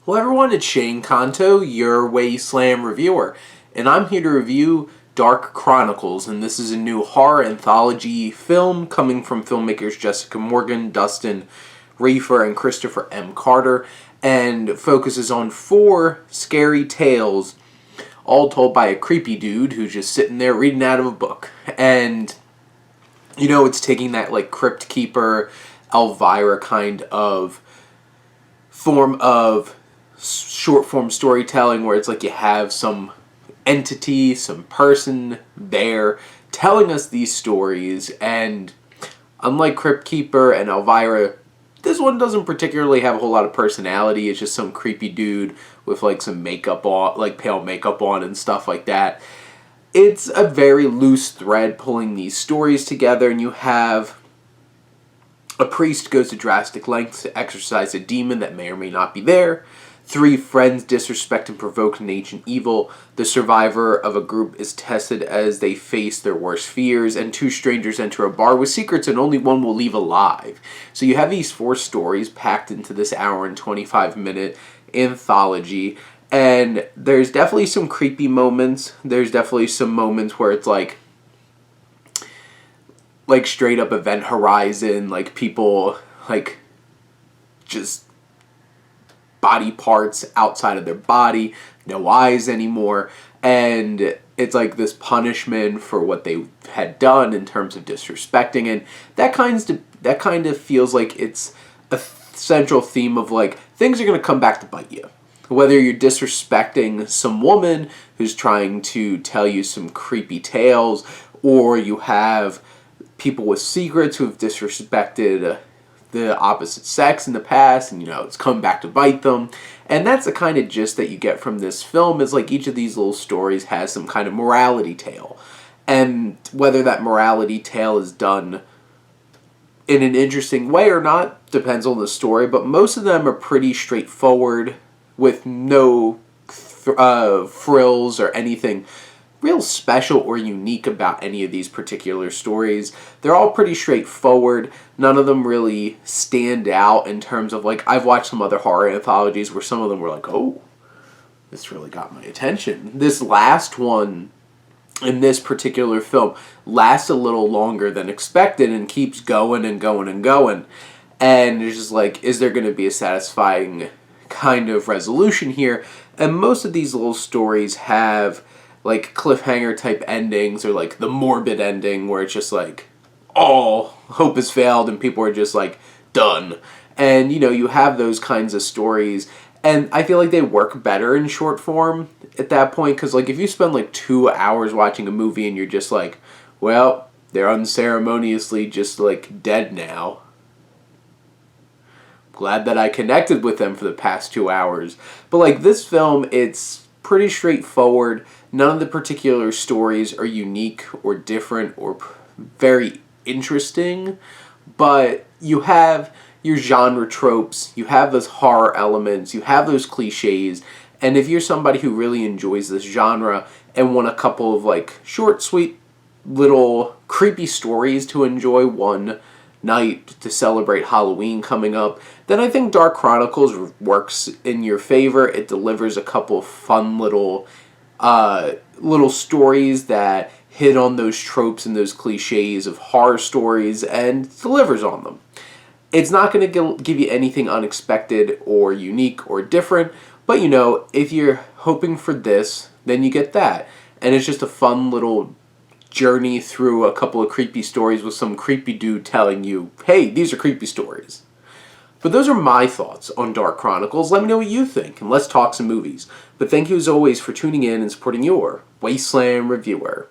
Hello everyone, it's Shane Kanto, your Wasteland reviewer, and I'm here to review Dark Chronicles, and this is a new horror anthology film coming from filmmakers Jessica Morgan, Dustin Reefer, and Christopher M. Carter, and focuses on 4 scary tales, all told by a creepy dude who's just sitting there reading out of a book. And, you know, it's taking that, like, Crypt Keeper, Elvira kind of form of short form storytelling where it's like you have some entity, some person there telling us these stories, and unlike Crypt Keeper and Elvira, this one doesn't particularly have a whole lot of personality. It's just some creepy dude with like some makeup on, like pale makeup on and stuff like that. It's a very loose thread pulling these stories together, and you have a priest goes to drastic lengths to exorcise a demon that may or may not be there. 3 friends disrespect and provoke an ancient evil. The survivor of a group is tested as they face their worst fears. And 2 strangers enter a bar with secrets and only one will leave alive. So you have these 4 stories packed into this hour and 25-minute anthology. And there's definitely some creepy moments. There's definitely some moments where it's like straight up Event Horizon, like people like just body parts outside of their body, no eyes anymore, and it's like this punishment for what they had done in terms of disrespecting, and that kind of feels like it's a central theme of like things are going to come back to bite you. Whether you're disrespecting some woman who's trying to tell you some creepy tales, or you have people with secrets who have disrespected the opposite sex in the past, and it's come back to bite them. And that's the kind of gist that you get from this film, is like each of these little stories has some kind of morality tale, and whether that morality tale is done in an interesting way or not depends on the story, but most of them are pretty straightforward with no frills or anything real special or unique about any of these particular stories. They're all pretty straightforward. None of them really stand out in terms of like, I've watched some other horror anthologies where some of them were like, oh, this really got my attention. This last one in this particular film lasts a little longer than expected and keeps going and going and going. And it's just like, is there going to be a satisfying kind of resolution here? And most of these little stories have like cliffhanger type endings, or like the morbid ending where it's just like all hope has failed and people are just like done. And you have those kinds of stories, and I feel like they work better in short form at that point, because like if you spend like 2 hours watching a movie and you're just like, well, they're unceremoniously just like dead now, glad that I connected with them for the past 2 hours. But like this film, it's pretty straightforward. None of the particular stories are unique or different or very interesting, but you have your genre tropes, you have those horror elements, you have those cliches, and if you're somebody who really enjoys this genre and want a couple of like short, sweet, little creepy stories to enjoy one night to celebrate Halloween coming up, then I think Dark Chronicles works in your favor. It delivers a couple of fun little stories that hit on those tropes and those cliches of horror stories and delivers on them. It's not going to give you anything unexpected or unique or different, but if you're hoping for this, then you get that. And it's just a fun little journey through a couple of creepy stories with some creepy dude telling you, hey, these are creepy stories. But those are my thoughts on Dark Chronicles. Let me know what you think, and let's talk some movies. But thank you as always for tuning in and supporting your Wasteland reviewer.